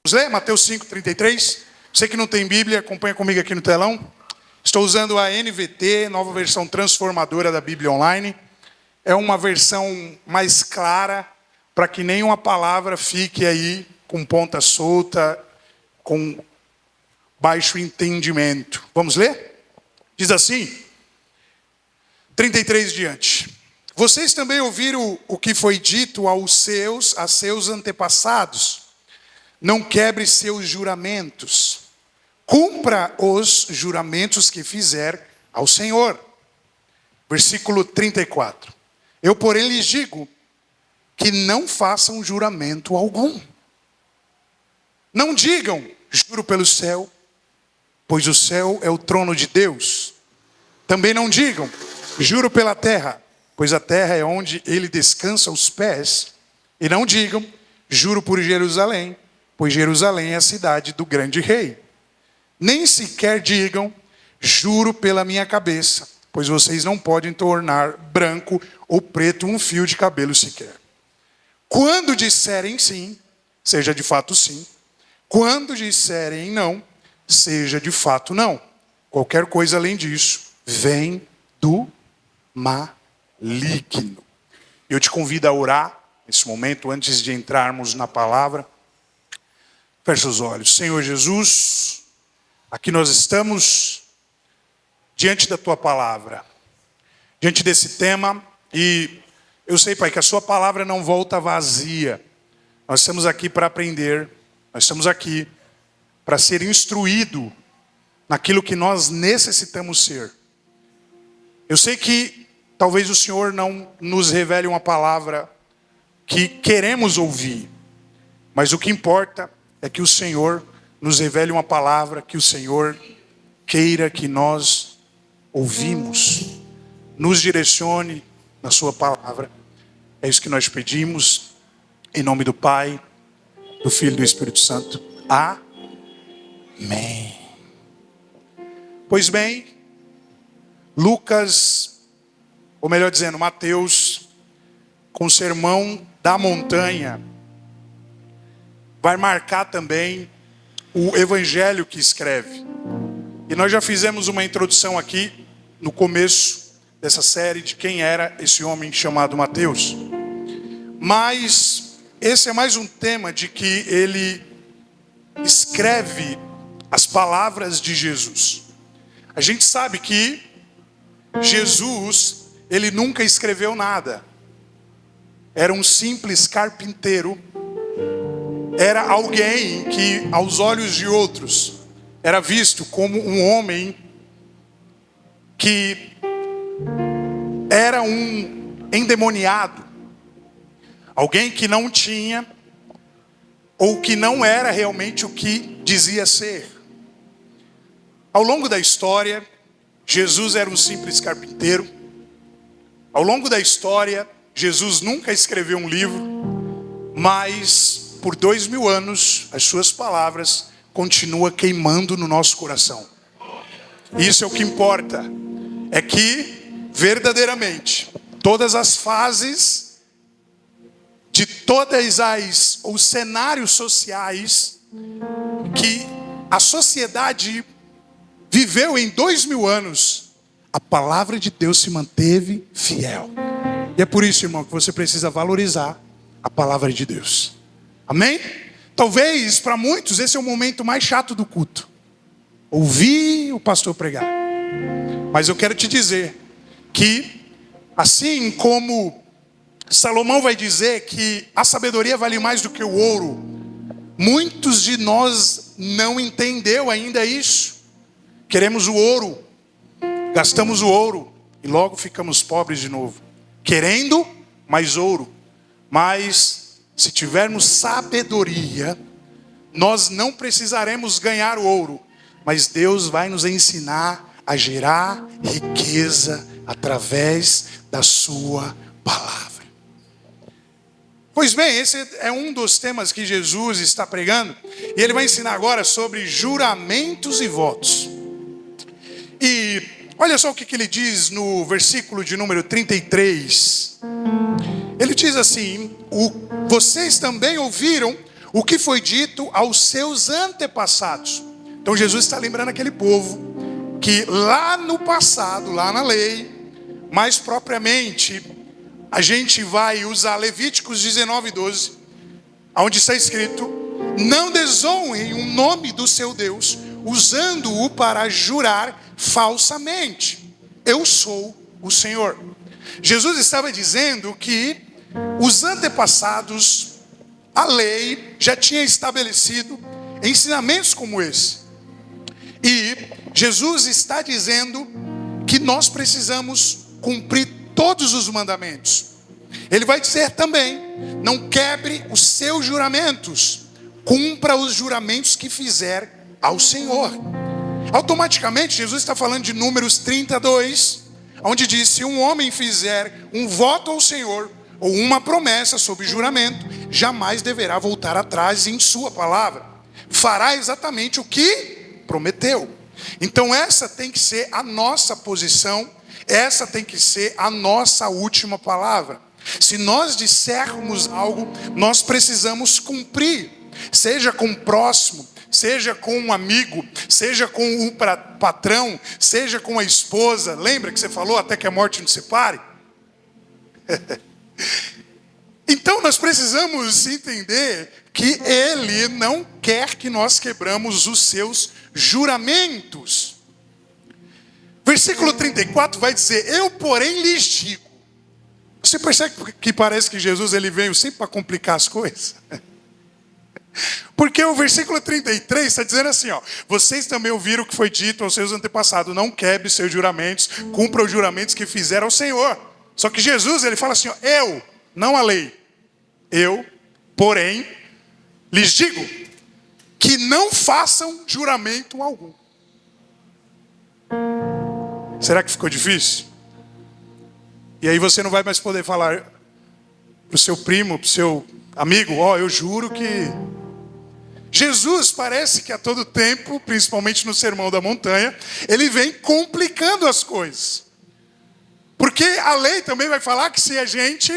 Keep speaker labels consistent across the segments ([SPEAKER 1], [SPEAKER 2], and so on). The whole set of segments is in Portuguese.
[SPEAKER 1] Vamos ler Mateus 5:33. Você que não tem Bíblia, acompanha comigo aqui no telão. Estou usando a NVT, nova versão transformadora da Bíblia Online. É uma versão mais clara, para que nenhuma palavra fique aí com ponta solta, com baixo entendimento. Vamos ler? Diz assim, 33 diante. Vocês também ouviram o que foi dito a seus antepassados. Não quebre seus juramentos. Cumpra os juramentos que fizer ao Senhor. Versículo 34. Eu, porém, lhes digo que não façam juramento algum. Não digam, juro pelo céu, pois o céu é o trono de Deus. Também não digam, juro pela terra, pois a terra é onde ele descansa os pés. E não digam, juro por Jerusalém, pois Jerusalém é a cidade do grande rei. Nem sequer digam, juro pela minha cabeça, pois vocês não podem tornar branco ou preto um fio de cabelo sequer. Quando disserem sim, seja de fato sim. Quando disserem não, seja de fato não. Qualquer coisa além disso vem do maligno. Eu te convido a orar nesse momento, antes de entrarmos na palavra. Feche os olhos. Senhor Jesus, aqui nós estamos diante da Tua palavra, diante desse tema, e eu sei, Pai, que a Sua palavra não volta vazia. Nós estamos aqui para aprender, nós estamos aqui para ser instruído naquilo que nós necessitamos ser. Eu sei que talvez o Senhor não nos revele uma palavra que queremos ouvir, mas o que importa é que o Senhor nos revele uma palavra que o Senhor queira que nós ouvimos. Nos direcione na Sua palavra. É isso que nós pedimos, em nome do Pai, do Filho e do Espírito Santo. Amém. Pois bem, Lucas, ou melhor dizendo, Mateus, com o sermão da montanha, vai marcar também o evangelho que escreve. E nós já fizemos uma introdução aqui, no começo dessa série, de quem era esse homem chamado Mateus. Mas esse é mais um tema de que ele escreve as palavras de Jesus. A gente sabe que Jesus, ele nunca escreveu nada. Era um simples carpinteiro. Era alguém que, aos olhos de outros, era visto como um homem que era um endemoniado. Alguém que não tinha, ou que não era realmente o que dizia ser. Ao longo da história, Jesus era um simples carpinteiro. Ao longo da história, Jesus nunca escreveu um livro, mas por 2000 anos, as suas palavras continuam queimando no nosso coração. Isso é o que importa. É que, verdadeiramente, todas as fases de todas os cenários sociais que a sociedade viveu em 2000 anos, a palavra de Deus se manteve fiel. E é por isso, irmão, que você precisa valorizar a palavra de Deus. Amém? Talvez para muitos esse é o momento mais chato do culto. Ouvir o pastor pregar. Mas eu quero te dizer que, assim como Salomão vai dizer que a sabedoria vale mais do que o ouro, muitos de nós não entendeu ainda isso. Queremos o ouro, gastamos o ouro e logo ficamos pobres de novo. Querendo mais ouro, mas se tivermos sabedoria, nós não precisaremos ganhar o ouro, mas Deus vai nos ensinar a gerar riqueza através da sua palavra. Pois bem, esse é um dos temas que Jesus está pregando, e ele vai ensinar agora sobre juramentos e votos. E olha só o que ele diz no versículo de número 33. Ele diz assim: vocês também ouviram o que foi dito aos seus antepassados. Então Jesus está lembrando aquele povo que lá no passado, lá na lei, mais propriamente, a gente vai usar Levíticos 19:12, onde está escrito: não desonrem o nome do seu Deus, usando-o para jurar falsamente. Eu sou o Senhor. Jesus estava dizendo que os antepassados, a lei, já tinha estabelecido ensinamentos como esse. E Jesus está dizendo que nós precisamos cumprir todos os mandamentos. Ele vai dizer também: não quebre os seus juramentos, cumpra os juramentos que fizer ao Senhor. Automaticamente Jesus está falando de Números 32, onde diz: se um homem fizer um voto ao Senhor, ou uma promessa sob juramento, jamais deverá voltar atrás em sua palavra. Fará exatamente o que prometeu. Então essa tem que ser a nossa posição, essa tem que ser a nossa última palavra. Se nós dissermos algo, nós precisamos cumprir, seja com o próximo, seja com um amigo, seja com o patrão, seja com a esposa. Lembra que você falou até que a morte nos separe? Então nós precisamos entender que Ele não quer que nós quebramos os seus juramentos. Versículo 34 vai dizer: eu porém lhes digo. Você percebe que parece que Jesus ele veio sempre para complicar as coisas? Porque o versículo 33 está dizendo assim, ó: vocês também ouviram o que foi dito aos seus antepassados: não quebre seus juramentos, cumpra os juramentos que fizeram ao Senhor. Só que Jesus ele fala assim, ó: eu, não a lei, eu, porém, lhes digo que não façam juramento algum. Será que ficou difícil? E aí você não vai mais poder falar para o seu primo, para o seu amigo: ó, eu juro que... Jesus parece que a todo tempo, principalmente no Sermão da Montanha, ele vem complicando as coisas. Porque a lei também vai falar que se a gente,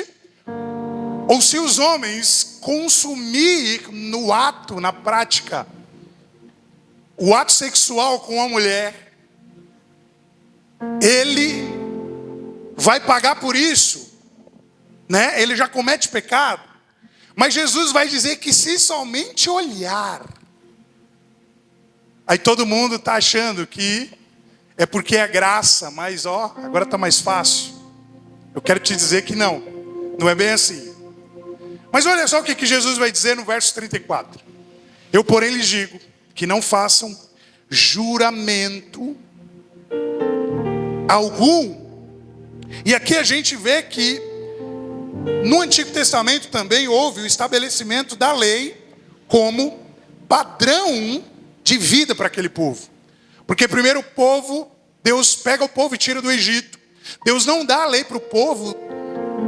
[SPEAKER 1] ou se os homens consumir no ato, na prática, o ato sexual com uma mulher, ele vai pagar por isso, né? Ele já comete pecado. Mas Jesus vai dizer que se somente olhar, aí todo mundo está achando que é porque é graça, mas ó, agora está mais fácil. Eu quero te dizer que não é bem assim. Mas olha só o que Jesus vai dizer no verso 34. Eu porém lhes digo que não façam juramento algum. E aqui a gente vê que no Antigo Testamento também houve o estabelecimento da lei como padrão de vida para aquele povo. Porque primeiro o povo, Deus pega o povo e tira do Egito. Deus não dá a lei para o povo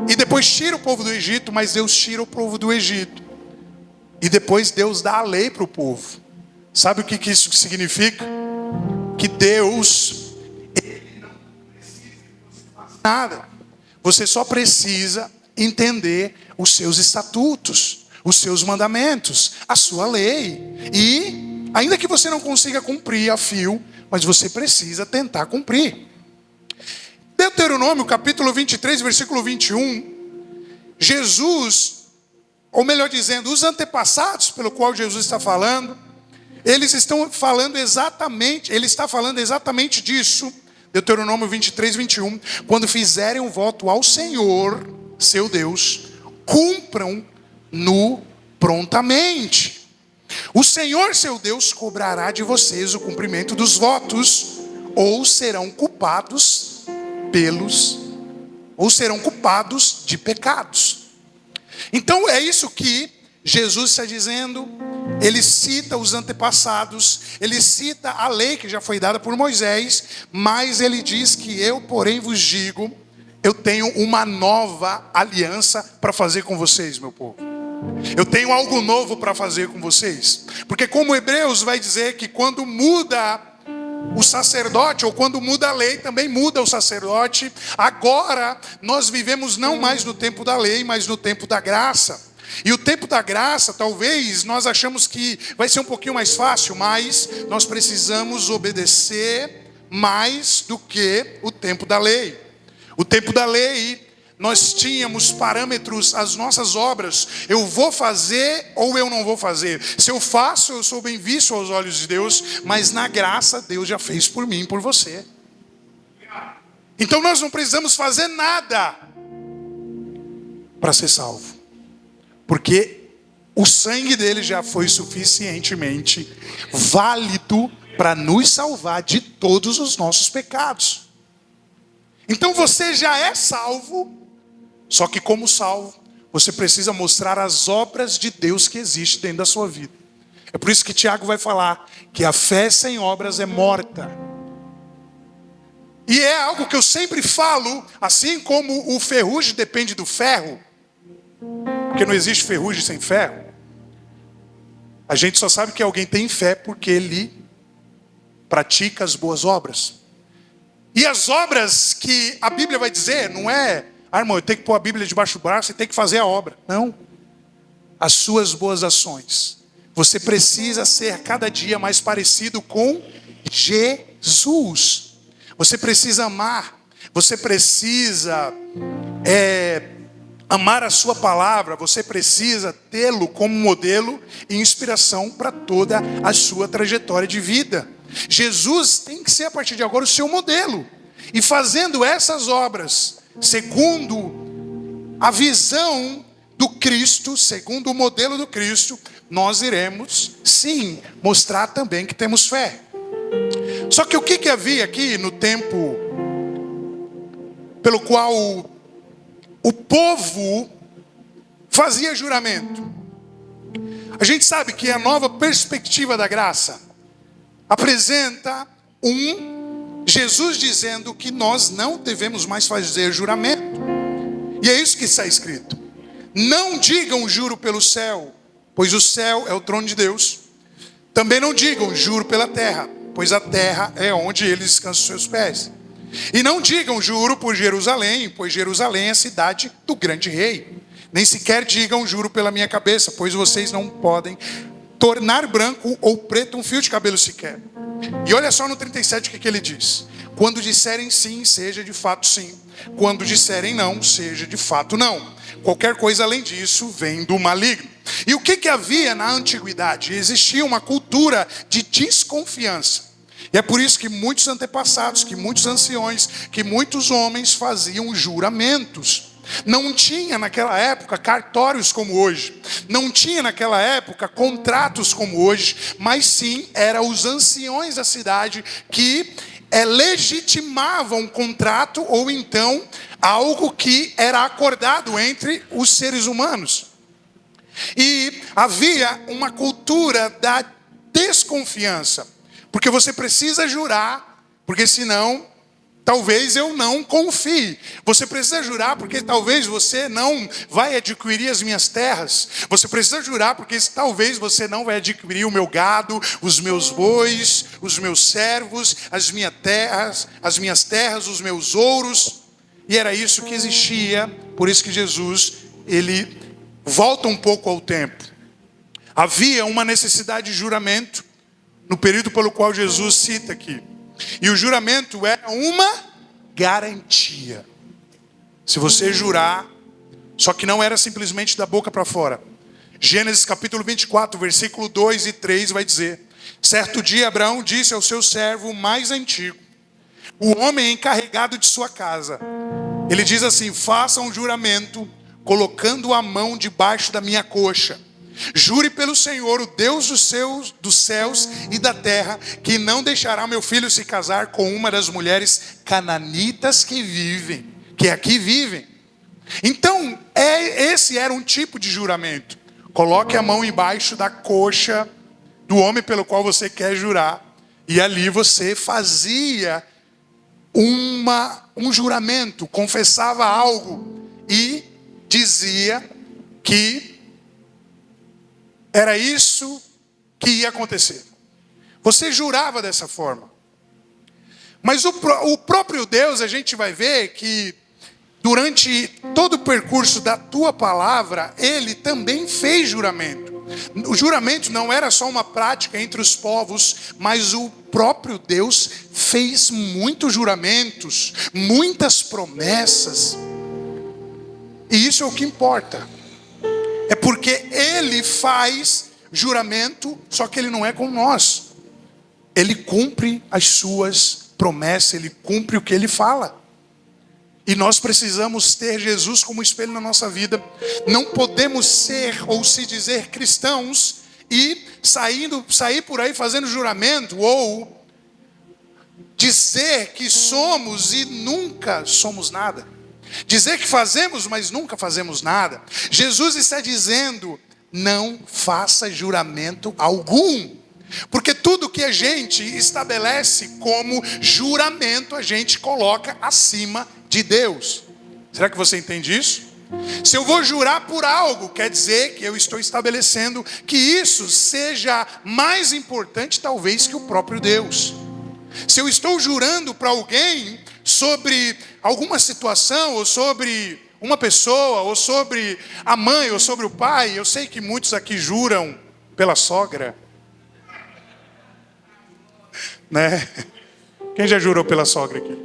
[SPEAKER 1] e depois tira o povo do Egito, mas Deus tira o povo do Egito. E depois Deus dá a lei para o povo. Sabe o que isso significa? Que Deus, Ele não precisa que você faça nada. Você só precisa entender os seus estatutos, os seus mandamentos, a sua lei. E ainda que você não consiga cumprir a fio, mas você precisa tentar cumprir. Deuteronômio capítulo 23, versículo 21, Jesus, ou melhor dizendo, os antepassados pelo qual Jesus está falando, eles estão falando exatamente, ele está falando exatamente disso. Deuteronômio 23, 21, quando fizerem um voto ao Senhor, seu Deus, cumpram-no prontamente. O Senhor, seu Deus, cobrará de vocês o cumprimento dos votos, ou serão culpados de pecados. Então é isso que Jesus está dizendo. Ele cita os antepassados, ele cita a lei que já foi dada por Moisés, mas ele diz que eu, porém, vos digo, eu tenho uma nova aliança para fazer com vocês, meu povo. Eu tenho algo novo para fazer com vocês. Porque como Hebreus vai dizer que quando muda o sacerdote, ou quando muda a lei, também muda o sacerdote. Agora nós vivemos não mais no tempo da lei, mas no tempo da graça. E o tempo da graça, talvez nós achamos que vai ser um pouquinho mais fácil, mas nós precisamos obedecer mais do que o tempo da lei. O tempo da lei, nós tínhamos parâmetros, as nossas obras, eu vou fazer ou eu não vou fazer. Se eu faço, eu sou bem visto aos olhos de Deus, mas na graça, Deus já fez por mim e por você. Então nós não precisamos fazer nada para ser salvo, porque o sangue dele já foi suficientemente válido para nos salvar de todos os nossos pecados. Então você já é salvo, só que como salvo, você precisa mostrar as obras de Deus que existem dentro da sua vida. É por isso que Tiago vai falar que a fé sem obras é morta. E é algo que eu sempre falo, assim como o ferrugem depende do ferro, porque não existe ferrugem sem ferro. A gente só sabe que alguém tem fé porque ele pratica as boas obras. E as obras que a Bíblia vai dizer, não é, irmão, eu tenho que pôr a Bíblia debaixo do braço e tem que fazer a obra. Não. As suas boas ações. Você precisa ser cada dia mais parecido com Jesus. Você precisa amar. Você precisa amar a sua palavra. Você precisa tê-lo como modelo e inspiração para toda a sua trajetória de vida. Jesus tem que ser a partir de agora o seu modelo. E fazendo essas obras, segundo a visão do Cristo, segundo o modelo do Cristo, nós iremos, sim, mostrar também que temos fé. Só que o que havia aqui no tempo pelo qual o povo fazia juramento? A gente sabe que a nova perspectiva da graça apresenta Jesus dizendo que nós não devemos mais fazer juramento. E é isso que está escrito. Não digam juro pelo céu, pois o céu é o trono de Deus. Também não digam juro pela terra, pois a terra é onde ele descansa os seus pés. E não digam juro por Jerusalém, pois Jerusalém é a cidade do grande rei. Nem sequer digam juro pela minha cabeça, pois vocês não podem tornar branco ou preto um fio de cabelo sequer. E olha só no 37 o que ele diz. Quando disserem sim, seja de fato sim. Quando disserem não, seja de fato não. Qualquer coisa além disso vem do maligno. E o que havia na antiguidade? Existia uma cultura de desconfiança. E é por isso que muitos antepassados, que muitos anciões, que muitos homens faziam juramentos. Não tinha naquela época cartórios como hoje. Não tinha naquela época contratos como hoje. Mas sim, eram os anciões da cidade que legitimavam um contrato ou então algo que era acordado entre os seres humanos. E havia uma cultura da desconfiança. Porque você precisa jurar, porque senão talvez eu não confie. Você precisa jurar porque talvez você não vai adquirir as minhas terras. Você precisa jurar porque talvez você não vai adquirir o meu gado, os meus bois, os meus servos, as minhas terras, os meus ouros. E era isso que existia. Por isso que Jesus, ele volta um pouco ao tempo. Havia uma necessidade de juramento no período pelo qual Jesus cita aqui. E o juramento era uma garantia. Se você jurar, só que não era simplesmente da boca para fora. Gênesis capítulo 24, versículo 2 e 3 vai dizer: certo dia Abraão disse ao seu servo mais antigo, o homem encarregado de sua casa, ele diz assim: faça um juramento colocando a mão debaixo da minha coxa. Jure pelo Senhor, o Deus dos céus e da terra, que não deixará meu filho se casar com uma das mulheres cananitas que aqui vivem. Então, esse era um tipo de juramento. Coloque a mão embaixo da coxa do homem pelo qual você quer jurar. E ali você fazia um juramento, confessava algo e dizia que era isso que ia acontecer. Você jurava dessa forma. Mas o próprio Deus, a gente vai ver que durante todo o percurso da tua palavra, ele também fez juramento. O juramento não era só uma prática entre os povos, mas o próprio Deus fez muitos juramentos, muitas promessas. E isso é o que importa. É porque ele faz juramento, só que ele não é com nós. Ele cumpre as suas promessas, ele cumpre o que ele fala. E nós precisamos ter Jesus como espelho na nossa vida. Não podemos ser ou se dizer cristãos e sair por aí fazendo juramento, ou dizer que somos e nunca somos nada. Dizer que fazemos, mas nunca fazemos nada. Jesus está dizendo: não faça juramento algum. Porque tudo que a gente estabelece como juramento, a gente coloca acima de Deus. Será que você entende isso? Se eu vou jurar por algo, quer dizer que eu estou estabelecendo que isso seja mais importante talvez que o próprio Deus. Se eu estou jurando para alguém sobre alguma situação, ou sobre uma pessoa, ou sobre a mãe, ou sobre o pai, eu sei que muitos aqui juram pela sogra, né? Quem já jurou pela sogra aqui?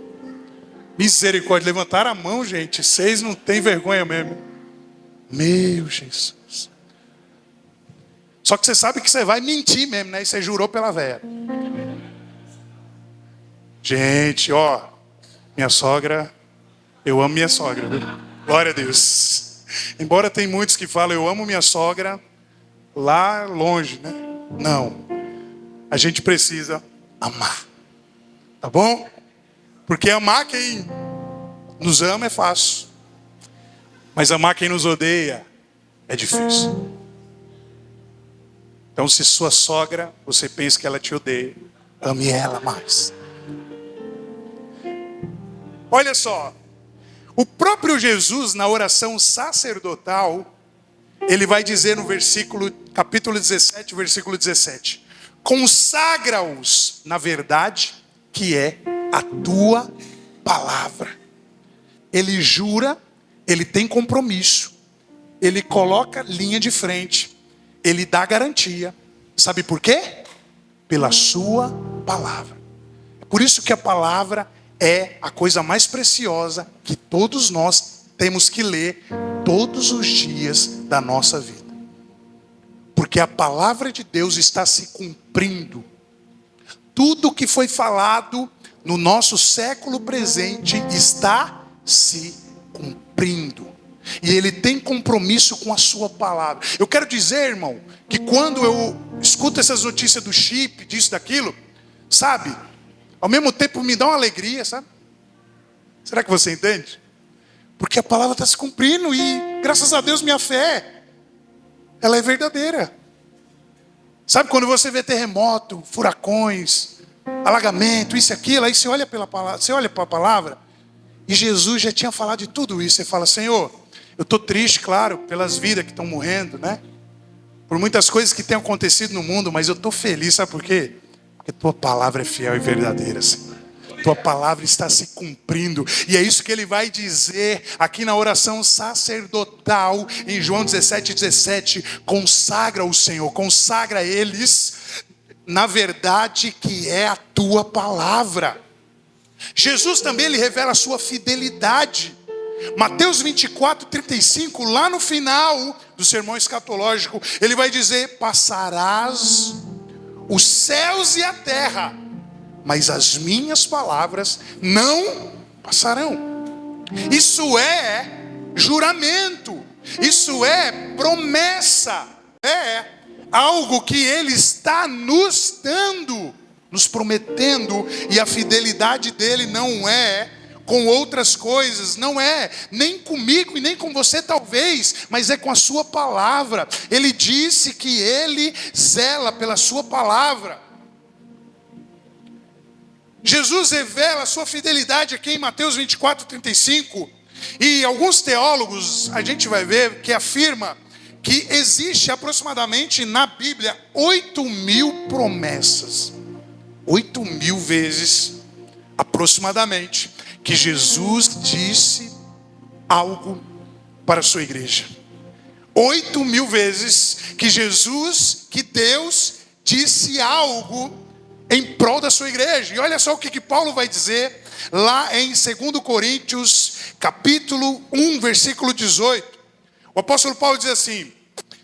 [SPEAKER 1] Misericórdia, levantaram a mão, gente. Vocês não têm vergonha mesmo. Meu Jesus. Só que você sabe que você vai mentir mesmo, né? E você jurou pela véia. Gente, ó, minha sogra, eu amo minha sogra, viu? Glória a Deus. Embora tem muitos que falam, eu amo minha sogra lá longe, né? Não. A gente precisa amar. Tá bom? Porque amar quem nos ama é fácil. Mas amar quem nos odeia é difícil. Então, se sua sogra, você pensa que ela te odeia, ame ela mais. Olha só. O próprio Jesus, na oração sacerdotal, ele vai dizer no capítulo 17, versículo 17: consagra-os na verdade que é a tua palavra. Ele jura, ele tem compromisso, ele coloca linha de frente, ele dá garantia. Sabe por quê? Pela sua palavra. É por isso que a palavra é a coisa mais preciosa que todos nós temos que ler todos os dias da nossa vida. Porque a palavra de Deus está se cumprindo. Tudo que foi falado no nosso século presente está se cumprindo. E ele tem compromisso com a sua palavra. Eu quero dizer, irmão, que quando eu escuto essas notícias do chip, disso, daquilo, sabe? Ao mesmo tempo me dá uma alegria, sabe? Será que você entende? Porque a palavra está se cumprindo e, graças a Deus, minha fé, ela é verdadeira. Sabe quando você vê terremoto, furacões, alagamento, isso e aquilo, aí você olha para a palavra, e Jesus já tinha falado de tudo isso. Você fala: Senhor, eu estou triste, claro, pelas vidas que estão morrendo, né? Por muitas coisas que têm acontecido no mundo, mas eu estou feliz, sabe por quê? Porque tua palavra é fiel e verdadeira, Senhor. Tua palavra está se cumprindo. E é isso que ele vai dizer aqui na oração sacerdotal, em João 17:17. Consagra o Senhor, consagra eles na verdade que é a tua palavra. Jesus também ele revela a sua fidelidade. Mateus 24:35, lá no final do sermão escatológico, ele vai dizer: passarás os céus e a terra, mas as minhas palavras não passarão. Isso é juramento, isso é promessa, é algo que ele está nos dando, nos prometendo. E a fidelidade dele não é com outras coisas, não é nem comigo e nem com você talvez, mas é com a sua palavra. Ele disse que ele zela pela sua palavra. Jesus revela a sua fidelidade aqui em Mateus 24:35. E alguns teólogos, a gente vai ver, que afirma que existe aproximadamente na Bíblia 8.000 promessas. 8.000 vezes, aproximadamente, que Jesus disse algo para a sua igreja. 8.000 vezes que Deus disse algo em prol da sua igreja. E olha só o que Paulo vai dizer lá em 2 Coríntios, capítulo 1, versículo 18. O apóstolo Paulo diz assim: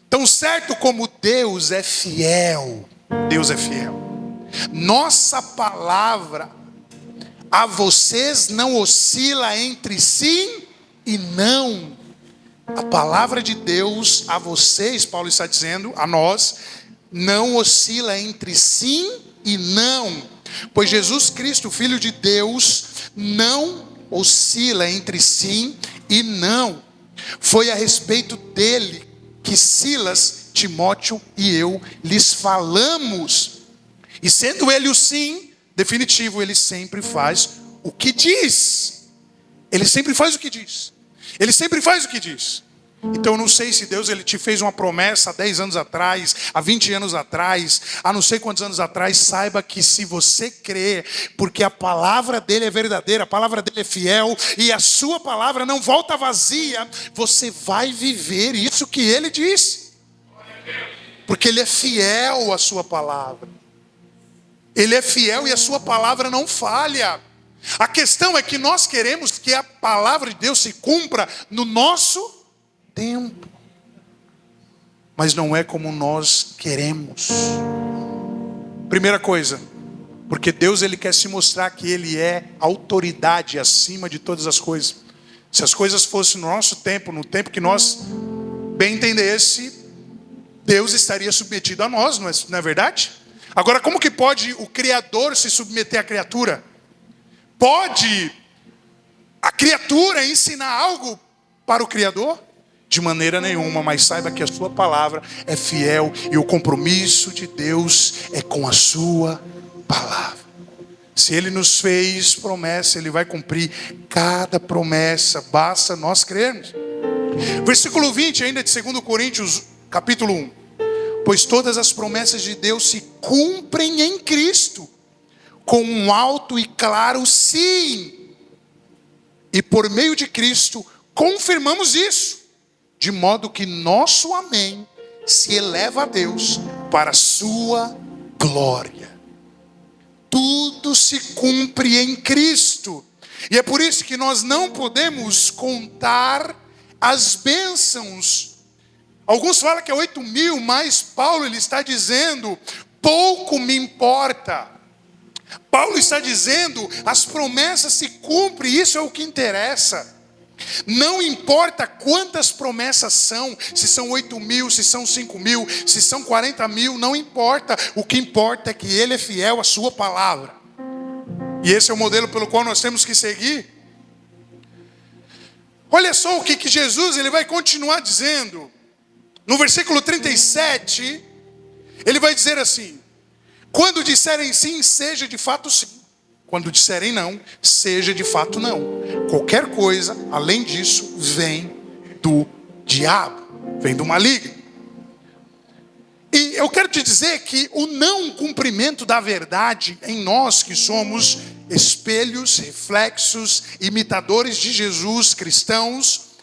[SPEAKER 1] tão certo como Deus é fiel, nossa palavra a vocês não oscila entre sim e não. A palavra de Deus a vocês, Paulo está dizendo, a nós, não oscila entre sim e não. Pois Jesus Cristo, Filho de Deus, não oscila entre sim e não. Foi a respeito dele que Silas, Timóteo e eu lhes falamos. E sendo ele o sim definitivo, ele sempre faz o que diz. Ele sempre faz o que diz. Ele sempre faz o que diz. Então eu não sei se Deus ele te fez uma promessa há 10 anos atrás, há 20 anos atrás, há não sei quantos anos atrás. Saiba que se você crer, porque a palavra dele é verdadeira, a palavra dele é fiel, e a sua palavra não volta vazia, você vai viver isso que ele disse. Porque ele é fiel à sua palavra. Ele é fiel e a sua palavra não falha. A questão é que nós queremos que a palavra de Deus se cumpra no nosso tempo. Mas não é como nós queremos. Primeira coisa, porque Deus ele quer se mostrar que ele é autoridade acima de todas as coisas. Se as coisas fossem no nosso tempo, no tempo que nós bem entendesse, Deus estaria submetido a nós, não é verdade? Agora, como que pode o Criador se submeter à criatura? Pode a criatura ensinar algo para o Criador? De maneira nenhuma, mas saiba que a sua palavra é fiel e o compromisso de Deus é com a sua palavra. Se ele nos fez promessa, ele vai cumprir cada promessa, basta nós crermos. Versículo 20 ainda de 2 Coríntios, capítulo 1. Pois todas as promessas de Deus se cumprem em Cristo, com um alto e claro sim. E por meio de Cristo, confirmamos isso, de modo que nosso amém se eleva a Deus para a sua glória. Tudo se cumpre em Cristo. E é por isso que nós não podemos contar as bênçãos. Alguns falam que é 8.000, mas Paulo ele está dizendo, pouco me importa. Paulo está dizendo, as promessas se cumprem, isso é o que interessa. Não importa quantas promessas são, se são 8.000, se são 5.000, se são 40.000, não importa. O que importa é que ele é fiel à sua palavra. E esse é o modelo pelo qual nós temos que seguir. Olha só o que Jesus ele vai continuar dizendo. No versículo 37, ele vai dizer assim: quando disserem sim, seja de fato sim. Quando disserem não, seja de fato não. Qualquer coisa, além disso, vem do diabo, vem do maligno. E eu quero te dizer que o não cumprimento da verdade em nós que somos espelhos, reflexos, imitadores de Jesus, cristãos,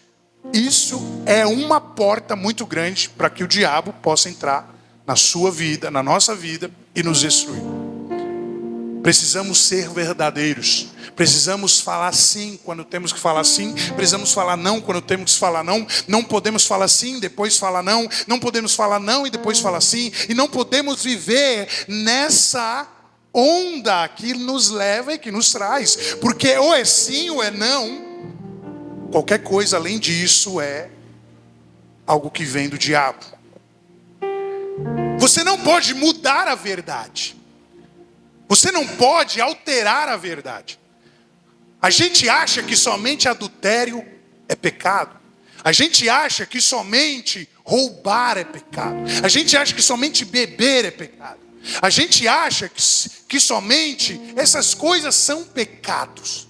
[SPEAKER 1] isso é uma porta muito grande para que o diabo possa entrar na sua vida, na nossa vida e nos destruir. Precisamos ser verdadeiros. Precisamos falar sim quando temos que falar sim. Precisamos falar não quando temos que falar não. Não podemos falar sim, depois falar não. Não podemos falar não e depois falar sim. E não podemos viver nessa onda que nos leva e que nos traz. Porque ou é sim ou é não. Qualquer coisa além disso é algo que vem do diabo. Você não pode mudar a verdade. Você não pode alterar a verdade. A gente acha que somente adultério é pecado. A gente acha que somente roubar é pecado. A gente acha que somente beber é pecado. A gente acha que somente essas coisas são pecados.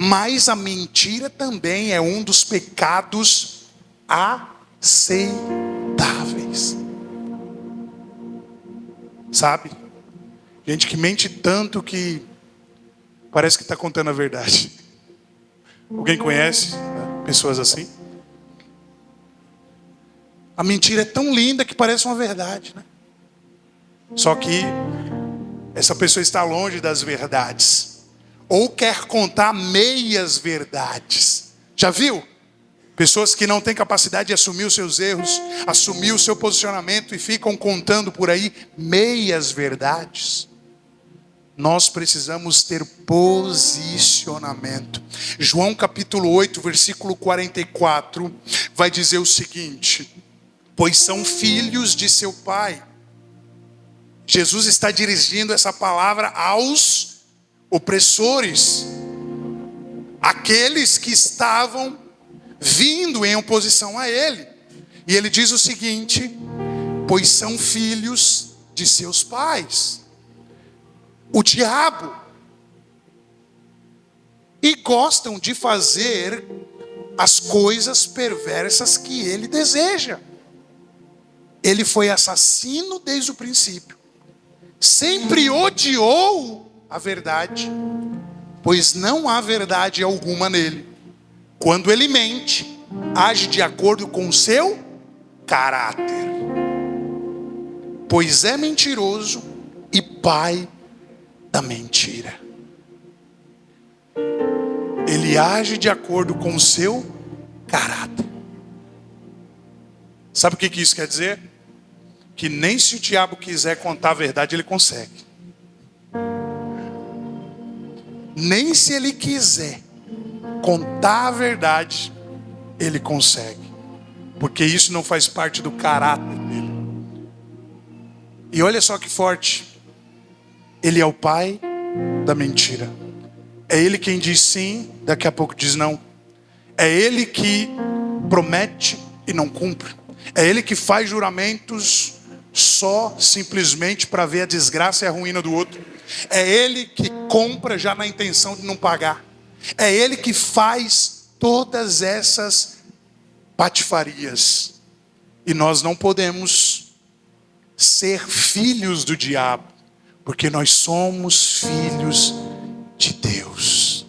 [SPEAKER 1] Mas a mentira também é um dos pecados aceitáveis. Sabe? Gente que mente tanto que parece que está contando a verdade. Alguém conhece? pessoas assim? A mentira é tão linda que parece uma verdade, né? Só que essa pessoa está longe das verdades, ou quer contar meias verdades. Já viu? Pessoas que não têm capacidade de assumir os seus erros, assumir o seu posicionamento e ficam contando por aí meias verdades. Nós precisamos ter posicionamento. João capítulo 8, versículo 44, vai dizer o seguinte: pois são filhos de seu pai. Jesus está dirigindo essa palavra aos opressores, aqueles que estavam vindo em oposição a ele. E ele diz o seguinte: pois são filhos de seus pais, o diabo, e gostam de fazer as coisas perversas que ele deseja. Ele foi assassino desde o princípio, sempre odiou a verdade, pois não há verdade alguma nele. Quando ele mente, age de acordo com o seu caráter, pois é mentiroso e pai da mentira. Ele age de acordo com o seu caráter. Sabe o que isso quer dizer? Que nem se o diabo quiser contar a verdade, ele consegue. Nem se ele quiser contar a verdade, ele consegue. Porque isso não faz parte do caráter dele. E olha só que forte. Ele é o pai da mentira. É ele quem diz sim, daqui a pouco diz não. É ele que promete e não cumpre. É ele que faz juramentos só simplesmente para ver a desgraça e a ruína do outro. É ele que compra já na intenção de não pagar. É ele que faz todas essas patifarias. E nós não podemos ser filhos do diabo, porque nós somos filhos de Deus.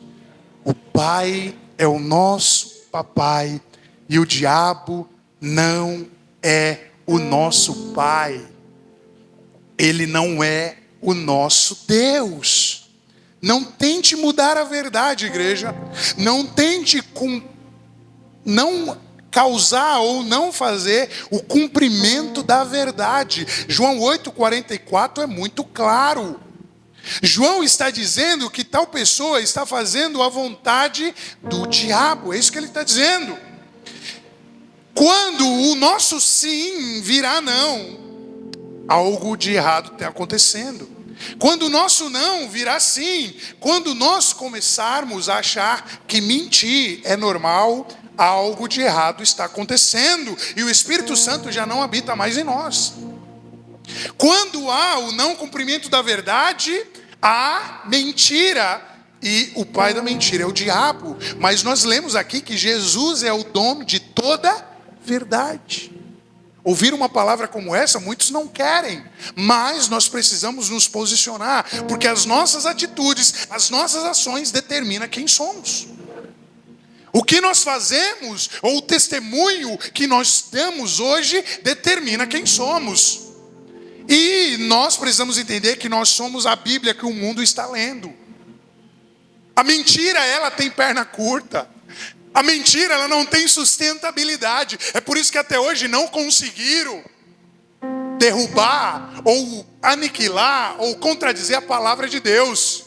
[SPEAKER 1] O Pai é o nosso papai e o diabo não é o nosso pai. Ele não é o nosso Deus. Não tente mudar a verdade, igreja. Não tente não causar ou não fazer o cumprimento da verdade. João 8,44 é muito claro. João está dizendo que tal pessoa está fazendo a vontade do diabo. É isso que ele está dizendo. Quando o nosso sim virá não, algo de errado está acontecendo. Quando o nosso não virá sim, quando nós começarmos a achar que mentir é normal, algo de errado está acontecendo e o Espírito Santo já não habita mais em nós. Quando há o não cumprimento da verdade, há mentira, e o pai da mentira é o diabo. Mas nós lemos aqui que Jesus é o dono de toda verdade. Ouvir uma palavra como essa, muitos não querem, mas nós precisamos nos posicionar, porque as nossas atitudes, as nossas ações determinam quem somos. O que nós fazemos, ou o testemunho que nós damos hoje, determina quem somos. E nós precisamos entender que nós somos a Bíblia que o mundo está lendo. A mentira, ela tem perna curta. A mentira, ela não tem sustentabilidade. É por isso que até hoje não conseguiram derrubar, ou aniquilar, ou contradizer a palavra de Deus.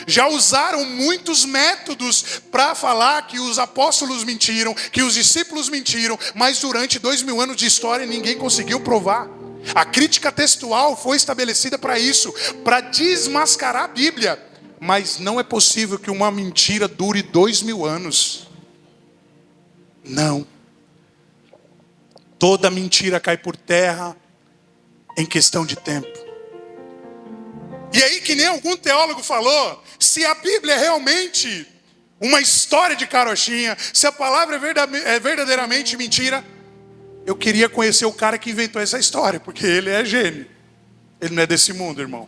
[SPEAKER 1] Já usaram muitos métodos para falar que os apóstolos mentiram, que os discípulos mentiram, mas durante 2000 anos de história ninguém conseguiu provar. A crítica textual foi estabelecida para isso, para desmascarar a Bíblia. Mas não é possível que uma mentira dure 2000 anos. Não. Toda mentira cai por terra em questão de tempo. E aí, que nem algum teólogo falou, se a Bíblia é realmente uma história de carochinha, se a palavra é verdadeiramente mentira, eu queria conhecer o cara que inventou essa história, porque ele é gênio. Ele não é desse mundo, irmão.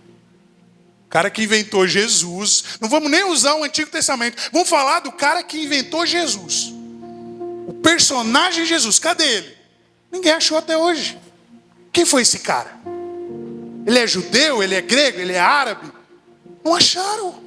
[SPEAKER 1] O cara que inventou Jesus. Não vamos nem usar o Antigo Testamento. Vamos falar do cara que inventou Jesus. personagem Jesus, cadê ele? Ninguém achou até hoje. Quem foi esse cara? Ele é judeu? Ele é grego? Ele é árabe? Não acharam.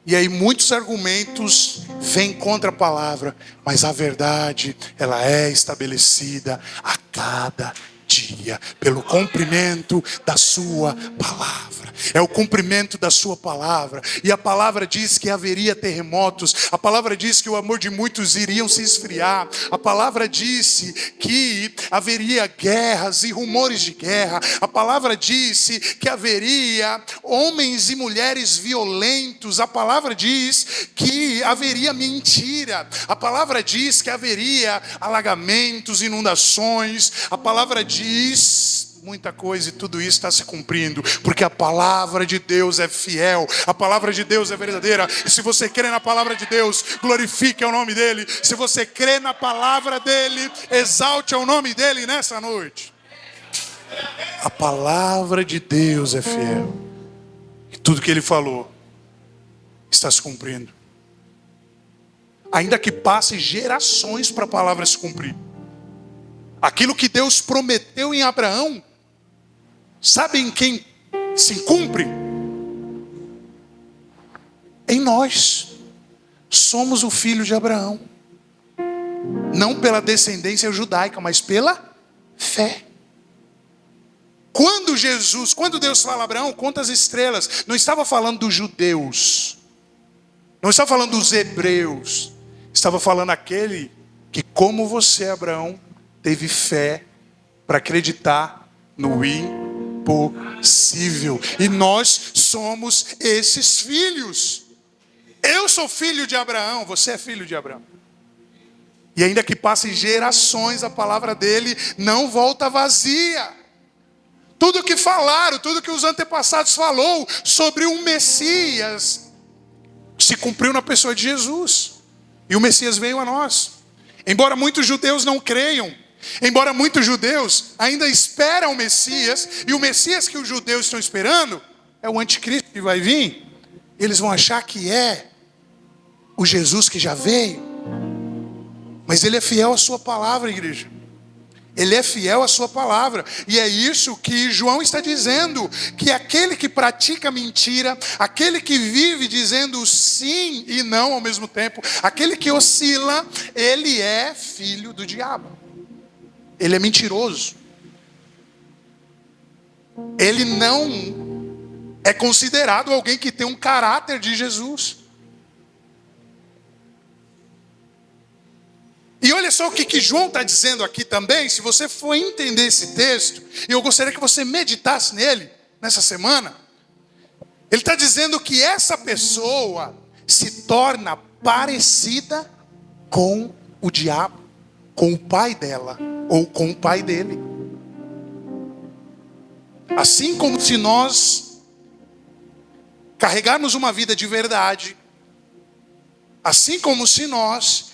[SPEAKER 1] E aí muitos argumentos vêm contra a palavra, mas a verdade, ela é estabelecida a cada dia, pelo cumprimento da sua palavra. É o cumprimento da sua palavra. E a palavra diz que haveria terremotos. A palavra diz que o amor de muitos iriam se esfriar. A palavra disse que haveria guerras e rumores de guerra. A palavra disse que haveria homens e mulheres violentos. A palavra diz que haveria mentira. A palavra diz que haveria alagamentos, inundações. A palavra diz muita coisa, e tudo isso está se cumprindo, porque a palavra de Deus é fiel, a palavra de Deus é verdadeira. E se você crê na palavra de Deus, glorifique o nome dele. Se você crê na palavra dele, exalte o nome dele nessa noite. A palavra de Deus é fiel, e tudo que ele falou está se cumprindo, ainda que passe gerações para a palavra se cumprir. Aquilo que Deus prometeu em Abraão, sabe em quem se cumpre? Em nós. Somos o filho de Abraão. Não pela descendência judaica, mas pela fé. Quando Deus fala a Abraão, conta as estrelas, não estava falando dos judeus, não estava falando dos hebreus, estava falando aquele que, como você, Abraão, teve fé para acreditar no impossível. E nós somos esses filhos. Eu sou filho de Abraão, você é filho de Abraão. E ainda que passem gerações, a palavra dele não volta vazia. Tudo que falaram, tudo que os antepassados falou sobre um Messias, se cumpriu na pessoa de Jesus. E o Messias veio a nós. Embora muitos judeus não creiam, embora muitos judeus ainda esperam o Messias, e o Messias que os judeus estão esperando é o anticristo que vai vir, eles vão achar que é o Jesus que já veio. Mas ele é fiel à sua palavra, igreja. Ele é fiel à sua palavra. E é isso que João está dizendo, que aquele que pratica mentira, aquele que vive dizendo sim e não ao mesmo tempo, aquele que oscila, ele é filho do diabo. Ele é mentiroso. Ele não é considerado alguém que tem um caráter de Jesus. E olha só o que João está dizendo aqui também. Se você for entender esse texto, e eu gostaria que você meditasse nele nessa semana. Ele está dizendo que essa pessoa se torna parecida com o diabo, com o pai dela, ou com o pai dele. Assim como se nós carregarmos uma vida de verdade, assim como se nós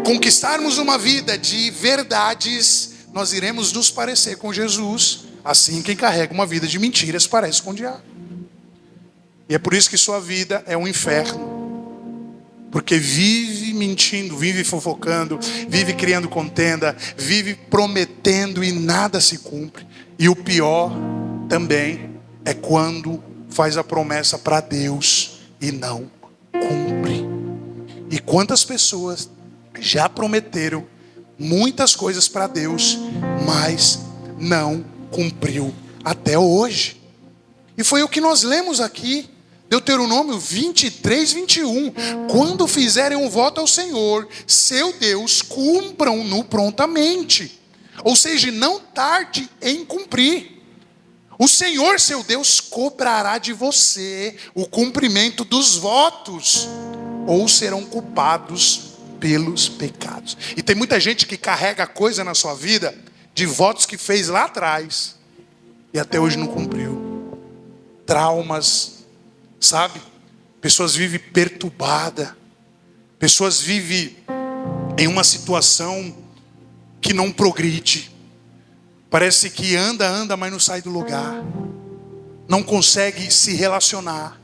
[SPEAKER 1] conquistarmos uma vida de verdades, nós iremos nos parecer com Jesus. Assim, quem carrega uma vida de mentiras parece com o diabo. E é por isso que sua vida é um inferno, porque vive mentindo, vive fofocando, vive criando contenda, vive prometendo e nada se cumpre. E o pior também é quando faz a promessa para Deus e não cumpre. E quantas pessoas já prometeram muitas coisas para Deus, mas não cumpriu até hoje. E foi o que nós lemos aqui, Deuteronômio 23, 21. Quando fizerem um voto ao Senhor, seu Deus, cumpram-no prontamente. Ou seja, não tarde em cumprir. O Senhor, seu Deus, cobrará de você o cumprimento dos votos, ou serão culpados pelos pecados. E tem muita gente que carrega coisa na sua vida de votos que fez lá atrás e até hoje não cumpriu. Traumas, sabe? Pessoas vivem perturbadas, pessoas vivem em uma situação que não progride. Parece que anda, mas não sai do lugar, não consegue se relacionar.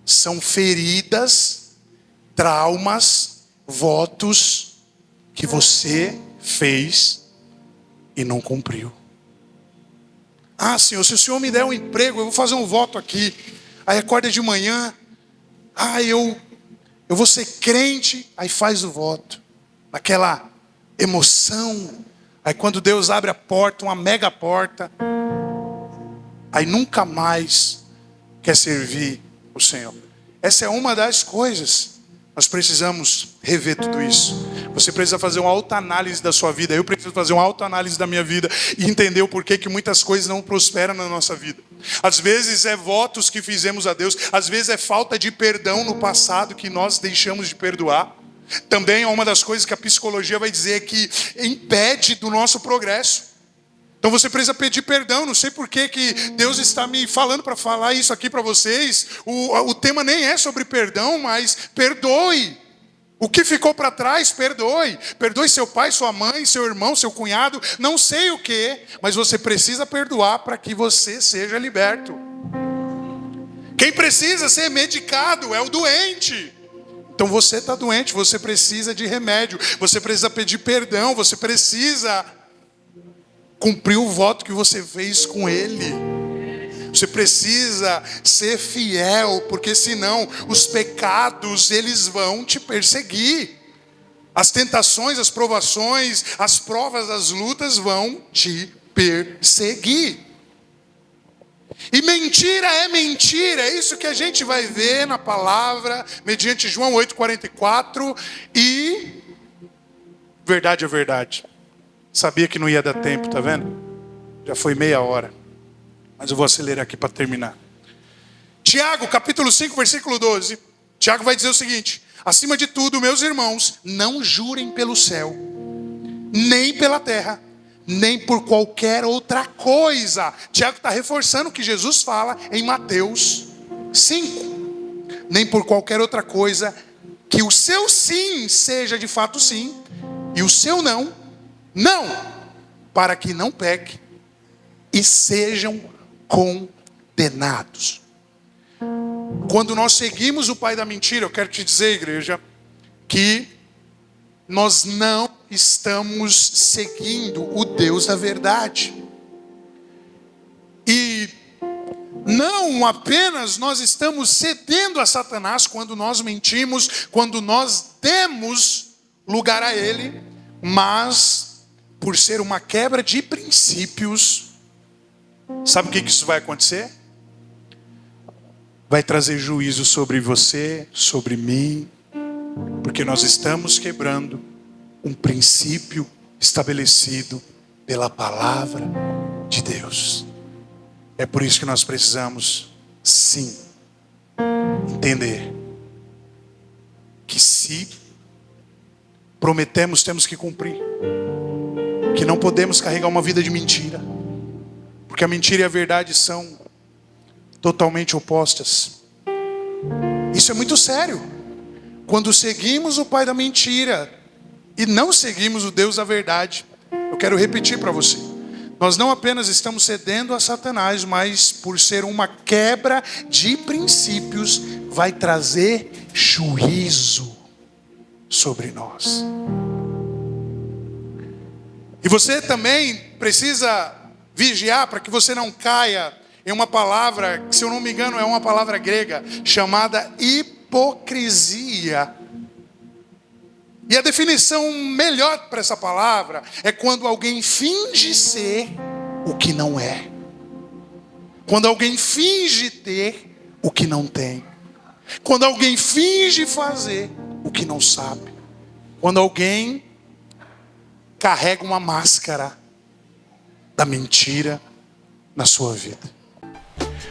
[SPEAKER 1] São feridas, traumas, votos que você fez e não cumpriu. Ah, Senhor, se o Senhor me der um emprego, eu vou fazer um voto aqui. Aí acorda de manhã, eu vou ser crente, aí faz o voto. Naquela emoção. Aí quando Deus abre a porta, uma mega porta, aí nunca mais quer servir o Senhor. Essa é uma das coisas. Nós precisamos rever tudo isso. Você precisa fazer uma autoanálise da sua vida. Eu preciso fazer uma autoanálise da minha vida e entender o porquê que muitas coisas não prosperam na nossa vida. Às vezes é votos que fizemos a Deus. Às vezes é falta de perdão no passado que nós deixamos de perdoar. Também é uma das coisas que a psicologia vai dizer que impede do nosso progresso. Então você precisa pedir perdão. Não sei por que Deus está me falando para falar isso aqui para vocês. O tema nem é sobre perdão, mas perdoe. O que ficou para trás, perdoe. Perdoe seu pai, sua mãe, seu irmão, seu cunhado, não sei o que, mas você precisa perdoar para que você seja liberto. Quem precisa ser medicado é o doente. Então você está doente, você precisa de remédio, você precisa pedir perdão, você precisa cumprir o voto que você fez com Ele. Você precisa ser fiel, porque senão os pecados, eles vão te perseguir. As tentações, as provações, as provas, as lutas vão te perseguir. E mentira é mentira, é isso que a gente vai ver na palavra, mediante João 8,44, e verdade é verdade. Sabia que não ia dar tempo, tá vendo? Já foi meia hora. Mas eu vou acelerar aqui para terminar. Tiago, capítulo 5, versículo 12. Tiago vai dizer o seguinte: acima de tudo, meus irmãos, não jurem pelo céu, nem pela terra, nem por qualquer outra coisa. Tiago está reforçando o que Jesus fala em Mateus 5. Nem por qualquer outra coisa, que o seu sim seja de fato sim, e o seu não, não, para que não peque e sejam condenados. Quando nós seguimos o pai da mentira, eu quero te dizer, igreja, que nós não estamos seguindo o Deus da verdade. E não apenas nós estamos cedendo a Satanás quando nós mentimos, quando nós demos lugar a ele, mas por ser uma quebra de princípios, sabe o que isso vai acontecer? Vai trazer juízo sobre você, sobre mim, porque nós estamos quebrando um princípio estabelecido pela palavra de Deus. É por isso que nós precisamos, sim, entender que se prometemos, temos que cumprir. Que não podemos carregar uma vida de mentira, porque a mentira e a verdade são totalmente opostas. Isso é muito sério. Quando seguimos o pai da mentira e não seguimos o Deus da verdade, eu quero repetir para você, nós não apenas estamos cedendo a Satanás, mas por ser uma quebra de princípios, vai trazer juízo sobre nós. E você também precisa vigiar para que você não caia em uma palavra, que se eu não me engano é uma palavra grega, chamada hipocrisia. E a definição melhor para essa palavra é quando alguém finge ser o que não é. Quando alguém finge ter o que não tem. Quando alguém finge fazer o que não sabe. Quando alguém carrega uma máscara da mentira na sua vida.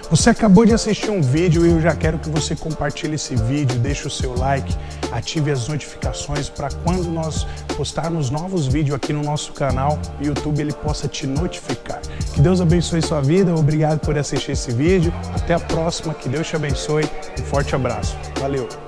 [SPEAKER 2] Você acabou de assistir um vídeo e eu já quero que você compartilhe esse vídeo, deixe o seu like, ative as notificações para quando nós postarmos novos vídeos aqui no nosso canal, o YouTube ele possa te notificar. Que Deus abençoe sua vida, obrigado por assistir esse vídeo, até a próxima, que Deus te abençoe, um forte abraço, valeu!